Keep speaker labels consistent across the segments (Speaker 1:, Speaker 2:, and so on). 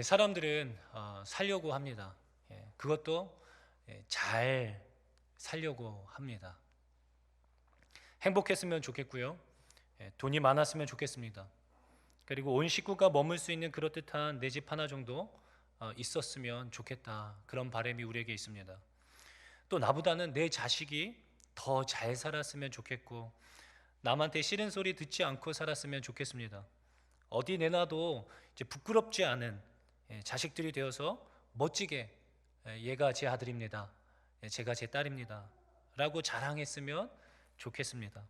Speaker 1: 사람들은 살려고 합니다. 그것도 잘 살려고 합니다. 행복했으면 좋겠고요. 돈이 많았으면 좋겠습니다. 그리고 온 식구가 머물 수 있는 그럴듯한 내 집 하나 정도 있었으면 좋겠다. 그런 바람이 우리에게 있습니다. 또 나보다는 내 자식이 더 잘 살았으면 좋겠고, 남한테 싫은 소리 듣지 않고 살았으면 좋겠습니다. 어디 내놔도 이제 부끄럽지 않은 자식들이 되어서 멋지게 얘가 제 아들입니다, 제가 제 딸입니다 라고 자랑했으면 좋겠습니다.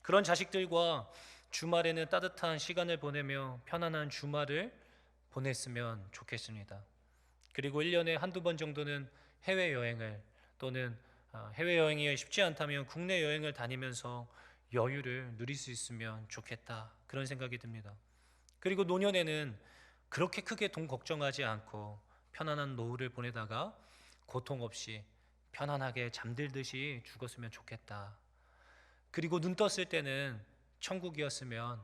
Speaker 1: 그런 자식들과 주말에는 따뜻한 시간을 보내며 편안한 주말을 보냈으면 좋겠습니다. 그리고 1년에 한두 번 정도는 해외여행을, 또는 해외여행이 쉽지 않다면 국내 여행을 다니면서 여유를 누릴 수 있으면 좋겠다, 그런 생각이 듭니다. 그리고 노년에는 그렇게 크게 돈 걱정하지 않고 편안한 노후를 보내다가 고통 없이 편안하게 잠들듯이 죽었으면 좋겠다. 그리고 눈 떴을 때는 천국이었으면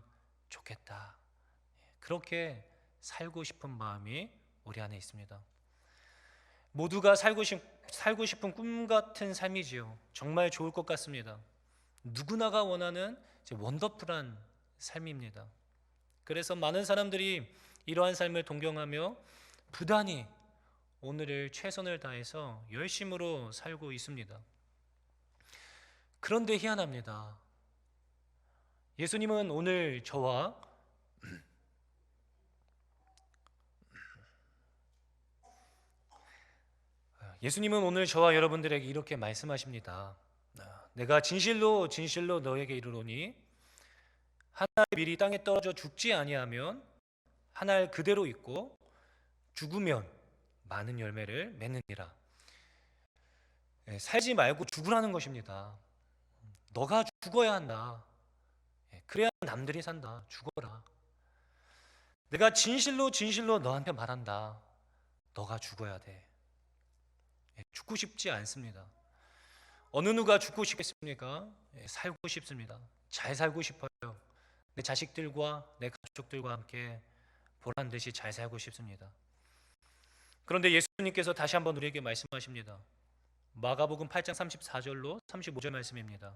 Speaker 1: 좋겠다. 그렇게 살고 싶은 마음이 우리 안에 있습니다. 모두가 살고 싶은 꿈 같은 삶이지요. 정말 좋을 것 같습니다. 누구나가 원하는 원더풀한 삶입니다. 그래서 많은 사람들이 이러한 삶을 동경하며 부단히 오늘을 최선을 다해서 열심으로 살고 있습니다. 그런데 희한합니다. 예수님은 오늘 저와 여러분들에게 이렇게 말씀하십니다. 내가 진실로 진실로 너에게 이르노니 한 알 밀이 땅에 떨어져 죽지 아니하면 한 알 그대로 있고 죽으면 많은 열매를 맺느니라. 살지 말고 죽으라는 것입니다. 너가 죽어야 한다. 그래야 남들이 산다. 죽어라. 내가 진실로 진실로 너한테 말한다. 너가 죽어야 돼. 죽고 싶지 않습니다. 어느 누가 죽고 싶겠습니까? 살고 싶습니다. 잘 살고 싶어요. 내 자식들과 내 가족들과 함께 보란 듯이 잘 살고 싶습니다. 그런데 예수님께서 다시 한번 우리에게 말씀하십니다. 마가복음 8장 34절로 35절 말씀입니다.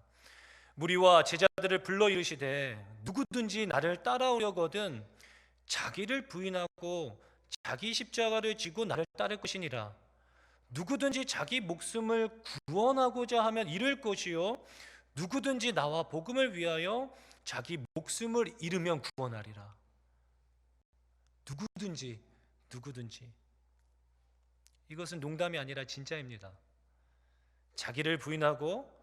Speaker 1: 무리와 제자들을 불러 이르시되 누구든지 나를 따라오려거든 자기를 부인하고 자기 십자가를 지고 나를 따를 것이니라. 누구든지 자기 목숨을 구원하고자 하면 잃을 것이요 누구든지 나와 복음을 위하여 자기 목숨을 잃으면 구원하리라. 누구든지 이것은 농담이 아니라 진짜입니다. 자기를 부인하고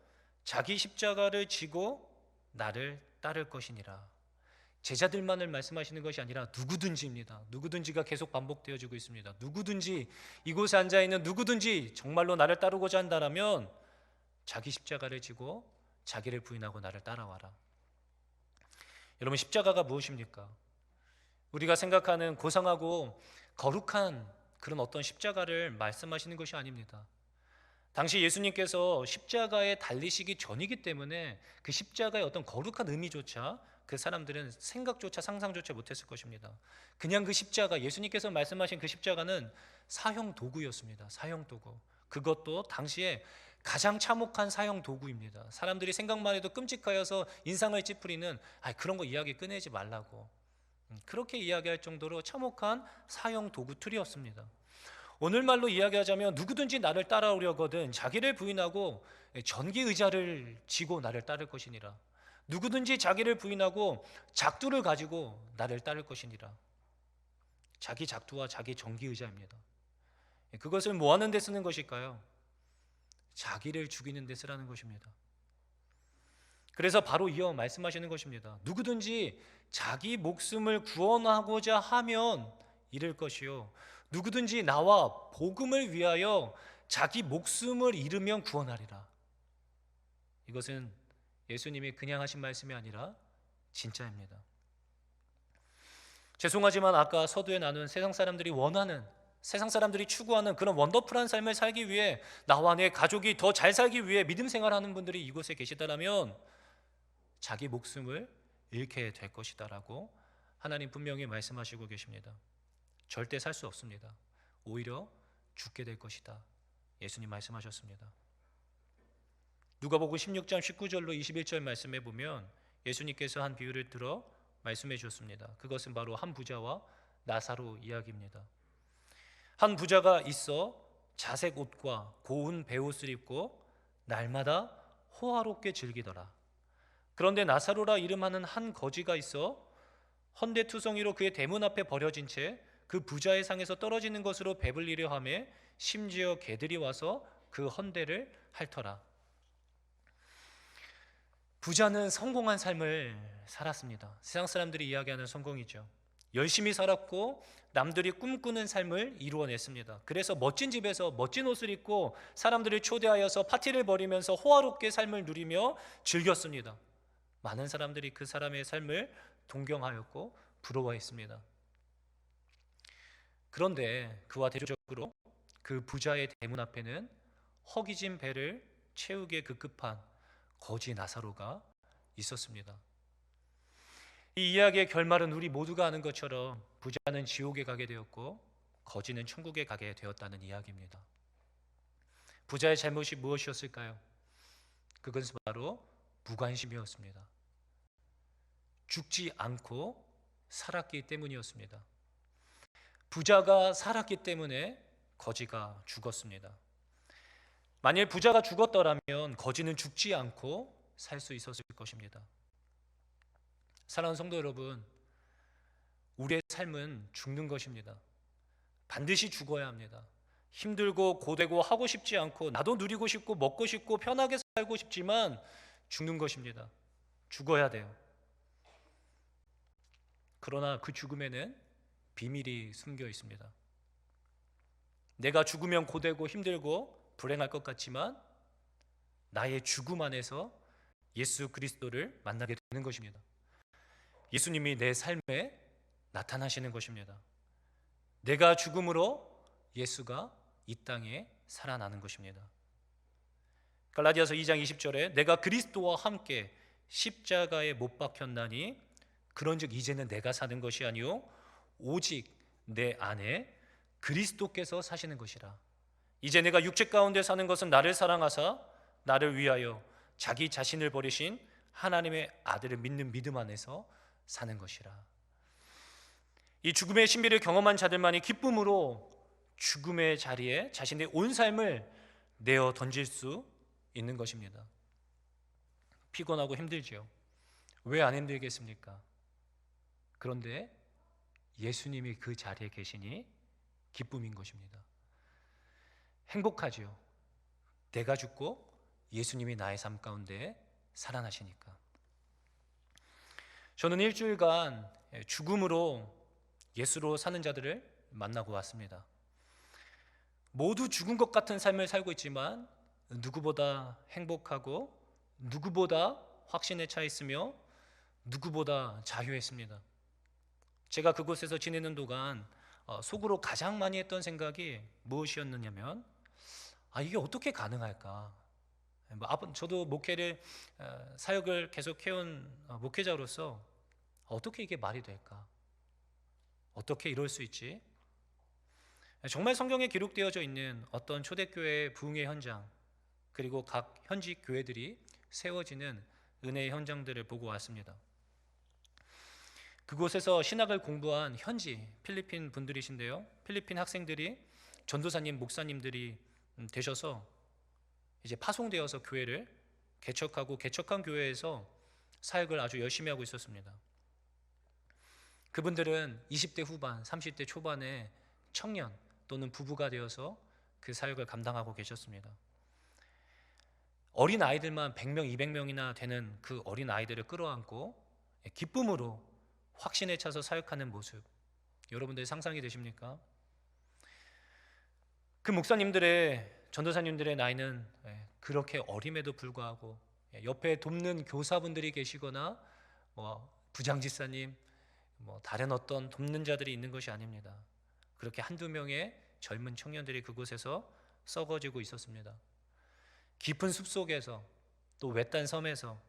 Speaker 1: 자기 십자가를 지고 나를 따를 것이니라. 제자들만을 말씀하시는 것이 아니라 누구든지입니다. 누구든지가 계속 반복되어지고 있습니다. 누구든지, 이곳에 앉아있는 누구든지 정말로 나를 따르고자 한다면 자기 십자가를 지고 자기를 부인하고 나를 따라와라. 여러분, 십자가가 무엇입니까? 우리가 생각하는 고상하고 거룩한 그런 어떤 십자가를 말씀하시는 것이 아닙니다. 당시 예수님께서 십자가에 달리시기 전이기 때문에 그 십자가의 어떤 거룩한 의미조차 그 사람들은 생각조차 상상조차 못했을 것입니다. 그냥 그 십자가, 예수님께서 말씀하신 그 십자가는 사형 도구였습니다. 사형 도구. 그것도 당시에 가장 참혹한 사형 도구입니다. 사람들이 생각만 해도 끔찍하여서 인상을 찌푸리는 그런 거 이야기 꺼내지 말라고, 그렇게 이야기할 정도로 참혹한 사형 도구 틀이었습니다. 오늘말로 이야기하자면 누구든지 나를 따라오려거든 자기를 부인하고 전기 의자를 지고 나를 따를 것이니라. 누구든지 자기를 부인하고 작두를 가지고 나를 따를 것이니라. 자기 작두와 자기 전기 의자입니다. 그것을 뭐 하는 데 쓰는 것일까요? 자기를 죽이는 데 쓰라는 것입니다. 그래서 바로 이어 말씀하시는 것입니다. 누구든지 자기 목숨을 구원하고자 하면 잃을 것이요 누구든지 나와 복음을 위하여 자기 목숨을 잃으면 구원하리라. 이것은 예수님이 그냥 하신 말씀이 아니라 진짜입니다. 죄송하지만 아까 서두에 나눈 세상 사람들이 원하는 세상 사람들이 추구하는 그런 원더풀한 삶을 살기 위해, 나와 내 가족이 더 잘 살기 위해 믿음 생활하는 분들이 이곳에 계시다라면 자기 목숨을 잃게 될 것이다라고 하나님 분명히 말씀하시고 계십니다. 절대 살 수 없습니다. 오히려 죽게 될 것이다. 예수님 말씀하셨습니다. 누가복음 16장 19절로 21절 말씀해 보면 예수님께서 한 비유를 들어 말씀해 주셨습니다. 그것은 바로 한 부자와 나사로 이야기입니다. 한 부자가 있어 자색 옷과 고운 베옷을 입고 날마다 호화롭게 즐기더라. 그런데 나사로라 이름하는 한 거지가 있어 헌데투성이로 그의 대문 앞에 버려진 채 그 부자의 상에서 떨어지는 것으로 배불리려 하며 심지어 개들이 와서 그 헌데를 핥더라. 부자는 성공한 삶을 살았습니다. 세상 사람들이 이야기하는 성공이죠. 열심히 살았고 남들이 꿈꾸는 삶을 이루어냈습니다. 그래서 멋진 집에서 멋진 옷을 입고 사람들을 초대하여서 파티를 벌이면서 호화롭게 삶을 누리며 즐겼습니다. 많은 사람들이 그 사람의 삶을 동경하였고 부러워했습니다. 그런데 그와 대조적으로 그 부자의 대문 앞에는 허기진 배를 채우기에 급급한 거지 나사로가 있었습니다. 이 이야기의 결말은 우리 모두가 아는 것처럼 부자는 지옥에 가게 되었고 거지는 천국에 가게 되었다는 이야기입니다. 부자의 잘못이 무엇이었을까요? 그것은 바로 무관심이었습니다. 죽지 않고 살았기 때문이었습니다. 부자가 살았기 때문에 거지가 죽었습니다. 만일 부자가 죽었더라면 거지는 죽지 않고 살 수 있었을 것입니다. 사랑하는 성도 여러분, 우리의 삶은 죽는 것입니다. 반드시 죽어야 합니다. 힘들고 고되고 하고 싶지 않고 나도 누리고 싶고 먹고 싶고 편하게 살고 싶지만 죽는 것입니다. 죽어야 돼요. 그러나 그 죽음에는 비밀이 숨겨 있습니다. 내가 죽으면 고되고 힘들고 불행할 것 같지만 나의 죽음 안에서 예수 그리스도를 만나게 되는 것입니다. 예수님이 내 삶에 나타나시는 것입니다. 내가 죽음으로 예수가 이 땅에 살아나는 것입니다. 갈라디아서 2장 20절에 내가 그리스도와 함께 십자가에 못 박혔나니 그런즉 이제는 내가 사는 것이 아니요 오직 내 안에 그리스도께서 사시는 것이라. 이제 내가 육체 가운데 사는 것은 나를 사랑하사 나를 위하여 자기 자신을 버리신 하나님의 아들을 믿는 믿음 안에서 사는 것이라. 이 죽음의 신비를 경험한 자들만이 기쁨으로 죽음의 자리에 자신의 온 삶을 내어 던질 수 있는 것입니다. 피곤하고 힘들지요. 왜 안 힘들겠습니까? 그런데 예수님이 그 자리에 계시니 기쁨인 것입니다. 행복하지요. 내가 죽고 예수님이 나의 삶 가운데 살아나시니까. 저는 일주일간 죽음으로 예수로 사는 자들을 만나고 왔습니다. 모두 죽은 것 같은 삶을 살고 있지만 누구보다 행복하고 누구보다 확신에 차 있으며 누구보다 자유했습니다. 제가 그곳에서 지내는 동안 속으로 가장 많이 했던 생각이 무엇이었느냐면 이게 어떻게 가능할까? 저도 목회를 사역을 계속 해온 목회자로서 어떻게 이게 말이 될까? 어떻게 이럴 수 있지? 정말 성경에 기록되어져 있는 어떤 초대교회의 부흥의 현장 그리고 각 현지 교회들이 세워지는 은혜의 현장들을 보고 왔습니다. 그곳에서 신학을 공부한 현지 필리핀 분들이신데요, 필리핀 학생들이 전도사님, 목사님들이 되셔서 이제 파송되어서 교회를 개척하고 개척한 교회에서 사역을 아주 열심히 하고 있었습니다. 그분들은 20대 후반, 30대 초반의 청년 또는 부부가 되어서 그 사역을 감당하고 계셨습니다. 어린 아이들만 100명, 200명이나 되는 그 어린 아이들을 끌어안고 기쁨으로 확신에 차서 사역하는 모습, 여러분들 상상이 되십니까? 그 목사님들의, 전도사님들의 나이는 그렇게 어림에도 불구하고 옆에 돕는 교사분들이 계시거나 부장지사님, 다른 어떤 돕는 자들이 있는 것이 아닙니다. 그렇게 한두 명의 젊은 청년들이 그곳에서 썩어지고 있었습니다. 깊은 숲속에서 또 외딴 섬에서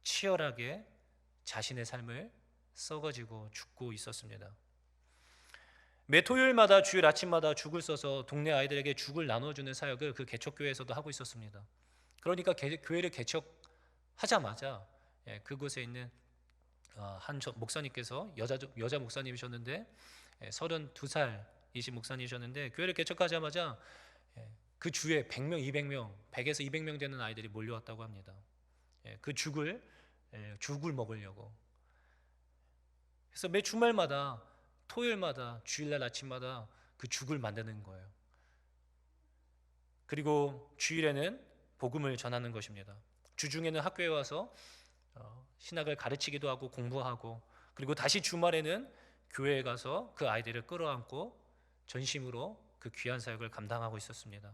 Speaker 1: 치열하게 자신의 삶을 썩어지고 죽고 있었습니다. 매 토요일마다 주일 아침마다 죽을 써서 동네 아이들에게 죽을 나눠주는 사역을 그 개척교회에서도 하고 있었습니다. 그러니까 교회를 개척하자마자 그곳에 있는 한 목사님께서 여자 목사님이셨는데 32살이신 목사님이셨는데 교회를 개척하자마자 그 주에 100명, 200명, 100에서 200명 되는 아이들이 몰려왔다고 합니다. 그 죽을 먹으려고. 그래서 매 주말마다 토요일마다 주일날 아침마다 그 죽을 만드는 거예요. 그리고 주일에는 복음을 전하는 것입니다. 주중에는 학교에 와서 신학을 가르치기도 하고 공부하고, 그리고 다시 주말에는 교회에 가서 그 아이들을 끌어안고 전심으로 그 귀한 사역을 감당하고 있었습니다.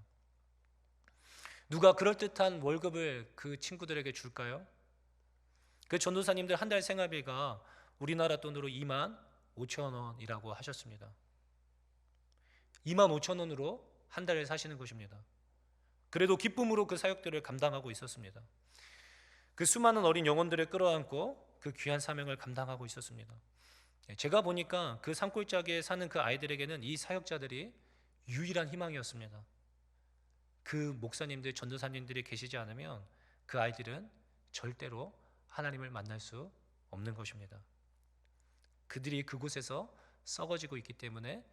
Speaker 1: 누가 그럴듯한 월급을 그 친구들에게 줄까요? 그 전도사님들 한 달 생활비가 우리나라 돈으로 2만 5천 원이라고 하셨습니다. 2만 5천 원으로 한 달을 사시는 것입니다. 그래도 기쁨으로 그 사역들을 감당하고 있었습니다. 그 수많은 어린 영혼들을 끌어안고 그 귀한 사명을 감당하고 있었습니다. 제가 보니까 그 산골짜기에 사는 그 아이들에게는 이 사역자들이 유일한 희망이었습니다. 그 목사님들, 전도사님들이 계시지 않으면 그 아이들은 절대로 하나님을 만날 수 없는 것입니다. 그들이 그곳에서 썩어지고 있기 때문에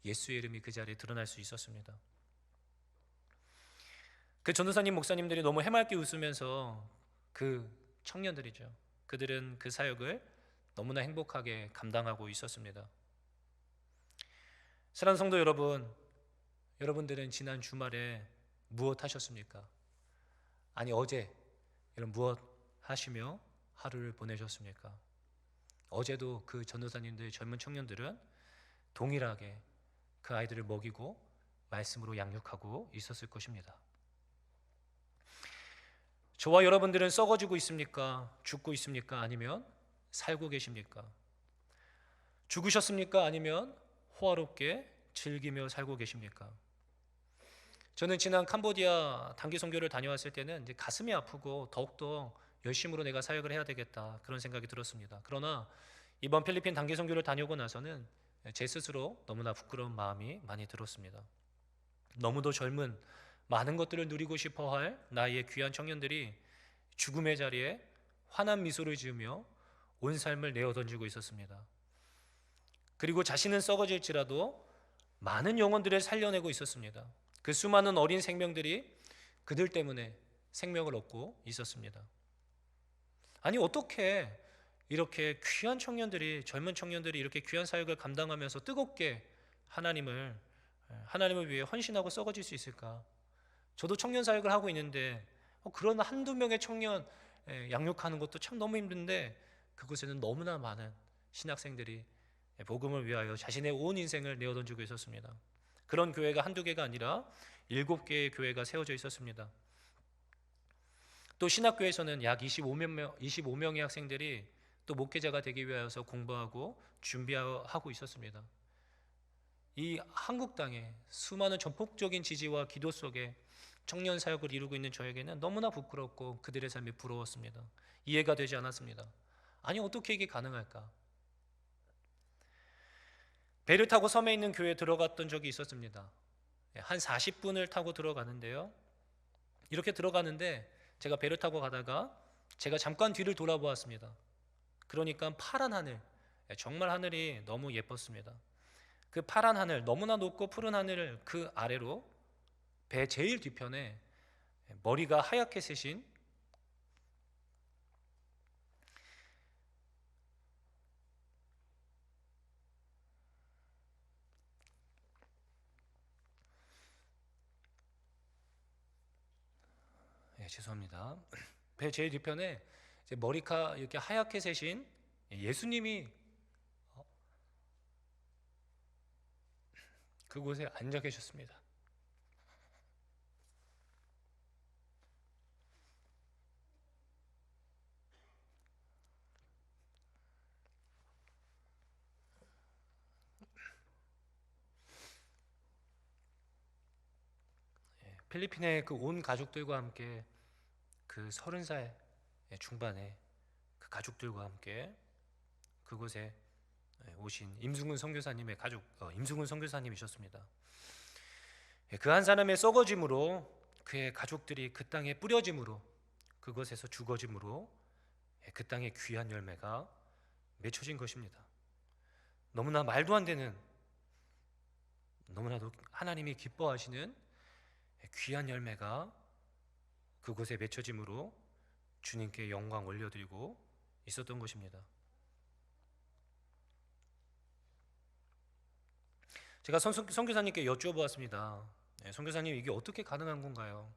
Speaker 1: 예수의 이름이 그 자리에 드러날 수 있었습니다. 그 전도사님, 목사님들이 너무 해맑게 웃으면서 그 청년들이죠, 그들은 그 사역을 너무나 행복하게 감당하고 있었습니다. 사랑하는 성도 여러분, 여러분들은 지난 주말에 무엇 하셨습니까? 아니 어제 여러분 무엇 하시며 하루를 보내셨습니까? 어제도 그 전도사님들, 젊은 청년들은 동일하게 그 아이들을 먹이고 말씀으로 양육하고 있었을 것입니다. 저와 여러분들은 썩어지고 있습니까? 죽고 있습니까? 아니면 살고 계십니까? 죽으셨습니까? 아니면 호화롭게 즐기며 살고 계십니까? 저는 지난 캄보디아 단기 선교를 다녀왔을 때는 이제 가슴이 아프고 더욱더 열심으로 내가 사역을 해야 되겠다, 그런 생각이 들었습니다. 그러나 이번 필리핀 단기 선교를 다녀오고 나서는 제 스스로 너무나 부끄러운 마음이 많이 들었습니다. 너무도 젊은 많은 것들을 누리고 싶어할 나이의 귀한 청년들이 죽음의 자리에 환한 미소를 지으며 온 삶을 내어 던지고 있었습니다. 그리고 자신은 썩어질지라도 많은 영혼들을 살려내고 있었습니다. 그 수많은 어린 생명들이 그들 때문에 생명을 얻고 있었습니다. 아니 어떻게 이렇게 귀한 청년들이, 젊은 청년들이 이렇게 귀한 사역을 감당하면서 뜨겁게 하나님을 위해 헌신하고 썩어질 수 있을까? 저도 청년 사역을 하고 있는데 그런 한두 명의 청년 양육하는 것도 참 너무 힘든데, 그곳에는 너무나 많은 신학생들이 복음을 위하여 자신의 온 인생을 내어던지고 있었습니다. 그런 교회가 한두 개가 아니라 7개의 교회가 세워져 있었습니다. 또 신학교에서는 약 25명의 학생들이 또 목회자가 되기 위하여서 공부하고 준비하고 있었습니다. 이 한국 땅에 수많은 전폭적인 지지와 기도 속에 청년 사역을 이루고 있는 저에게는 너무나 부끄럽고 그들의 삶이 부러웠습니다. 이해가 되지 않았습니다. 아니 어떻게 이게 가능할까? 배를 타고 섬에 있는 교회에 들어갔던 적이 있었습니다. 한 40분을 타고 들어가는데요, 이렇게 들어가는데 제가 배를 타고 가다가 제가 잠깐 뒤를 돌아보았습니다. 그러니까 파란 하늘, 정말 하늘이 너무 예뻤습니다. 그 파란 하늘, 너무나 높고 푸른 하늘을 그 아래로 배 제일 뒤편에 머리가 하얗게 새신 죄송합니다. 배 제일 뒤편에 머리카 이렇게 하얗게 새신 예수님이 그곳에 앉아 계셨습니다. 필리핀의 그 온 가족들과 함께 그 30살 중반에 그 가족들과 함께 그곳에 오신 임승훈 선교사님의 가족, 임승훈 선교사님이셨습니다. 그 한 사람의 썩어짐으로 그의 가족들이 그 땅에 뿌려짐으로 그것에서 죽어짐으로 그 땅에 귀한 열매가 맺혀진 것입니다. 너무나 말도 안 되는, 너무나도 하나님이 기뻐하시는 귀한 열매가 그곳에 맺혀짐으로 주님께 영광 올려드리고 있었던 것입니다. 제가 선교사님께 여쭈어보았습니다. 선교사님, 이게 어떻게 가능한 건가요?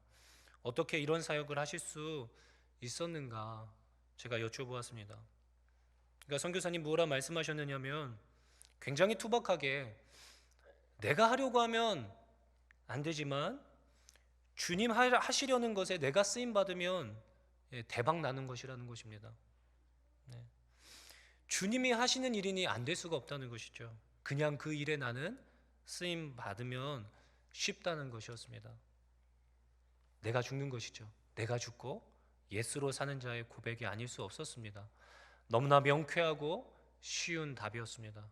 Speaker 1: 어떻게 이런 사역을 하실 수 있었는가? 제가 여쭈어보았습니다. 그러니까 선교사님 뭐라 말씀하셨느냐면 굉장히 투박하게 내가 하려고 하면 안 되지만 주님 하시려는 것에 내가 쓰임 받으면 대박 나는 것이라는 것입니다. 주님이 하시는 일이니 안 될 수가 없다는 것이죠. 그냥 그 일에 나는 쓰임 받으면 쉽다는 것이었습니다. 내가 죽는 것이죠. 내가 죽고 예수로 사는 자의 고백이 아닐 수 없었습니다. 너무나 명쾌하고 쉬운 답이었습니다.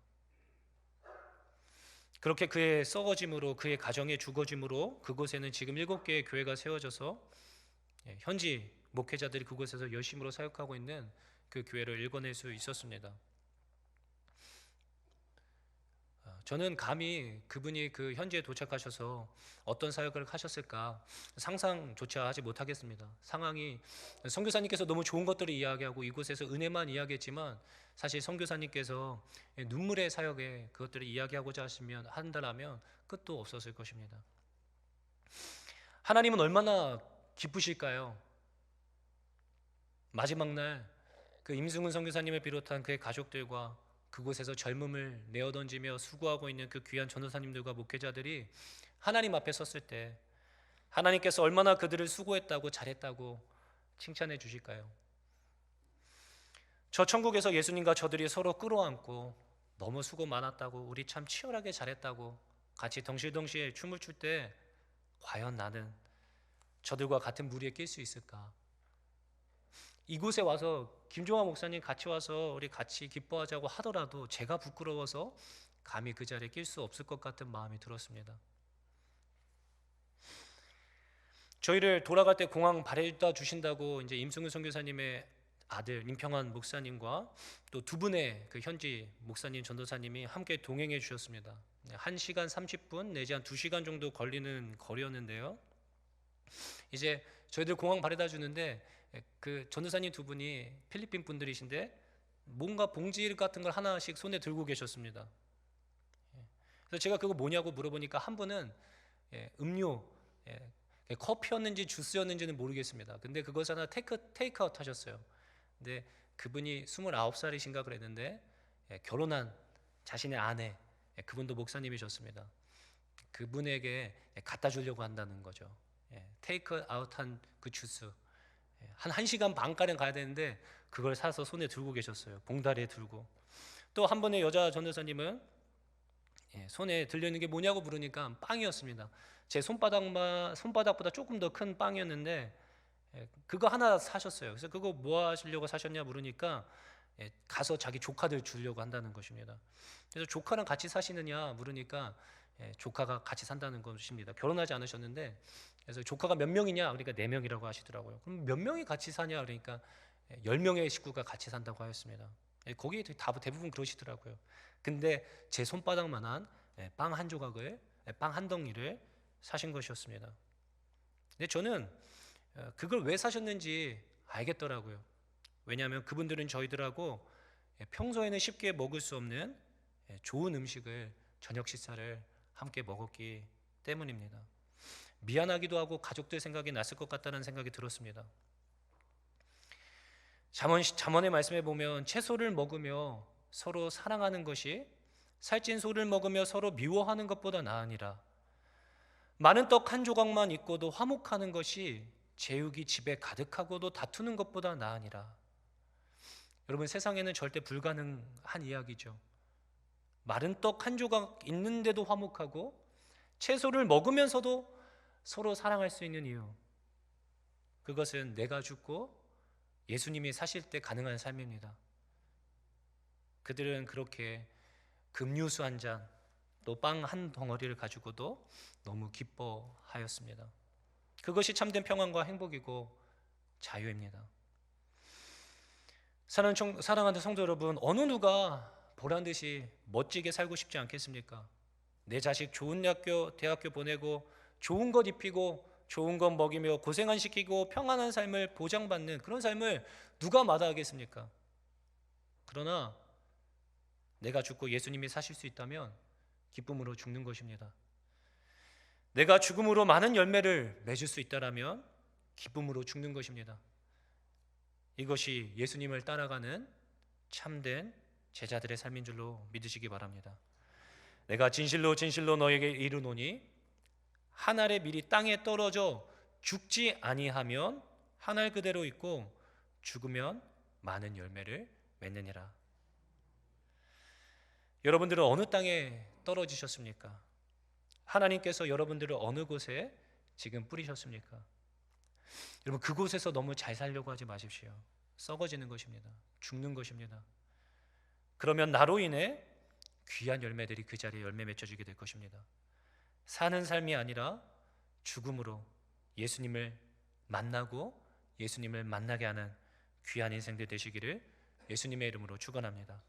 Speaker 1: 그렇게 그의 썩어짐으로, 그의 가정의 죽어짐으로 그곳에는 지금 7개의 교회가 세워져서 현지 목회자들이 그곳에서 열심으로 사역하고 있는 그 교회를 읽어낼 수 있었습니다. 저는 감히 그분이 그 현지에 도착하셔서 어떤 사역을 하셨을까 상상조차 하지 못하겠습니다. 상황이, 선교사님께서 너무 좋은 것들을 이야기하고 이곳에서 은혜만 이야기했지만 사실 선교사님께서 눈물의 사역에 그것들을 이야기하고자 한다면 끝도 없었을 것입니다. 하나님은 얼마나 기쁘실까요? 마지막 날 그 임승훈 선교사님을 비롯한 그의 가족들과 그곳에서 젊음을 내어던지며 수고하고 있는 그 귀한 전도사님들과 목회자들이 하나님 앞에 섰을 때 하나님께서 얼마나 그들을 수고했다고 잘했다고 칭찬해 주실까요? 저 천국에서 예수님과 저들이 서로 끌어안고 너무 수고 많았다고, 우리 참 치열하게 잘했다고 같이 덩실덩실 춤을 출 때 과연 나는 저들과 같은 무리에 낄 수 있을까? 이곳에 와서 김종화 목사님 같이 와서 우리 같이 기뻐하자고 하더라도 제가 부끄러워서 감히 그 자리에 낄 수 없을 것 같은 마음이 들었습니다. 저희를 돌아갈 때 공항 바래다 주신다고 이제 임승훈 선교사님의 아들 임평환 목사님과 또 두 분의 그 현지 목사님 전도사님이 함께 동행해 주셨습니다. 1시간 30분 내지 한 2시간 정도 걸리는 거리였는데요. 이제 저희들 공항 바래다 주는데 그 전도사님 두 분이 필리핀 분들이신데 뭔가 봉지 같은 걸 하나씩 손에 들고 계셨습니다. 그래서 제가 그거 뭐냐고 물어보니까 한 분은 음료, 커피였는지 주스였는지는 모르겠습니다. 근데 그것을 하나 테이크아웃 하셨어요. 근데 그분이 29살이신가 그랬는데 결혼한 자신의 아내, 그분도 목사님이셨습니다. 그분에게 갖다 주려고 한다는 거죠. 테이크아웃한 그 주스 한 1시간 반가량 가야 되는데 그걸 사서 손에 들고 계셨어요. 봉다리에 들고. 또 한 분의 여자 전도사님은 손에 들려있는 게 뭐냐고 물으니까 빵이었습니다. 제 손바닥보다 조금 더 큰 빵이었는데 그거 하나 사셨어요. 그래서 그거 뭐 하시려고 사셨냐 물으니까 가서 자기 조카들 주려고 한다는 것입니다. 그래서 조카랑 같이 사시느냐 물으니까 조카가 같이 산다는 것입니다. 결혼하지 않으셨는데 그래서 조카가 몇 명이냐 그러니까 4명이라고 하시더라고요. 그럼 몇 명이 같이 사냐 그러니까 10명의 식구가 같이 산다고 하였습니다. 거기 대부분 그러시더라고요. 근데 제 손바닥만한 빵 한 조각을, 빵 한 덩이를 사신 것이었습니다. 근데 저는 그걸 왜 사셨는지 알겠더라고요. 왜냐하면 그분들은 저희들하고 평소에는 쉽게 먹을 수 없는 좋은 음식을, 저녁 식사를 함께 먹었기 때문입니다. 미안하기도 하고 가족들 생각이 났을 것 같다는 생각이 들었습니다. 잠언의 말씀에 보면 채소를 먹으며 서로 사랑하는 것이 살찐 소를 먹으며 서로 미워하는 것보다 나으니라. 많은 떡 한 조각만 있고도 화목하는 것이 제육이 집에 가득하고도 다투는 것보다 나으니라. 여러분, 세상에는 절대 불가능한 이야기죠. 마른 떡 한 조각 있는데도 화목하고 채소를 먹으면서도 서로 사랑할 수 있는 이유, 그것은 내가 죽고 예수님이 사실 때 가능한 삶입니다. 그들은 그렇게 금유수 한 잔, 또 빵 한 덩어리를 가지고도 너무 기뻐하였습니다. 그것이 참된 평안과 행복이고 자유입니다. 사랑하는 성도 여러분, 어느 누가 보란 듯이 멋지게 살고 싶지 않겠습니까? 내 자식 좋은 대학교 보내고 좋은 것 입히고 좋은 것 먹이며 고생 안 시키고 평안한 삶을 보장받는 그런 삶을 누가 마다하겠습니까? 그러나 내가 죽고 예수님이 사실 수 있다면 기쁨으로 죽는 것입니다. 내가 죽음으로 많은 열매를 맺을 수 있다면 기쁨으로 죽는 것입니다. 이것이 예수님을 따라가는 참된 제자들의 삶인 줄로 믿으시기 바랍니다. 내가 진실로 진실로 너에게 이르노니 한 알의 밀이 땅에 떨어져 죽지 아니하면 한 알 그대로 있고 죽으면 많은 열매를 맺느니라. 여러분들은 어느 땅에 떨어지셨습니까? 하나님께서 여러분들을 어느 곳에 지금 뿌리셨습니까? 여러분, 그곳에서 너무 잘 살려고 하지 마십시오. 썩어지는 것입니다. 죽는 것입니다. 그러면 나로 인해 귀한 열매들이 그 자리에 열매 맺혀지게 될 것입니다. 사는 삶이 아니라 죽음으로 예수님을 만나고 예수님을 만나게 하는 귀한 인생들 되시기를 예수님의 이름으로 축원합니다.